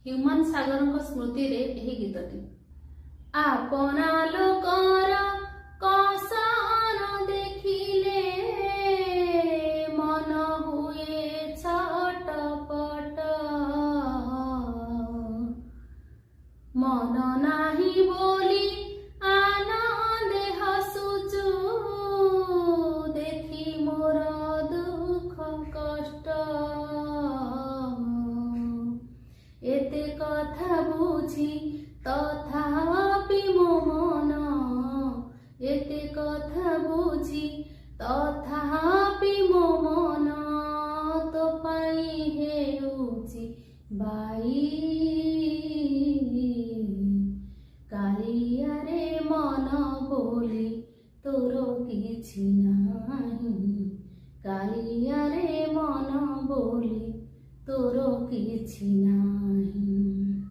ହ୍ୟୁମାନ ସାଗରଙ୍କ ସ୍ମୃତିରେ ଏହି ଗୀତଟି। ଆପଣା ଲୋକର କଷଣ ଦେଖିଲେ ମନ ହୁଏ ଛଟପଟ, ମନ ନାହିଁ ବୋଲି ଆନନ୍ଦେ ହସୁଛୁ, ଦେଖି ମୋର ଦୁଃଖ କଷ୍ଟ। ଏତେ କଥା ବୁଝି ତଥାପି ମୋ ମନ, ଏତେ କଥା ବୁଝି ତଥାପି ମୋ ମନ ତୋ ପାଇଁ ହେଉଛି ବାଇ। କାଳିଆରେ ମନ ବୋଲି ତୋର କିଛି ନାହିଁ, କାଳିଆରେ ମନ ବୋଲି ତୋର କିଛି ନାହିଁ।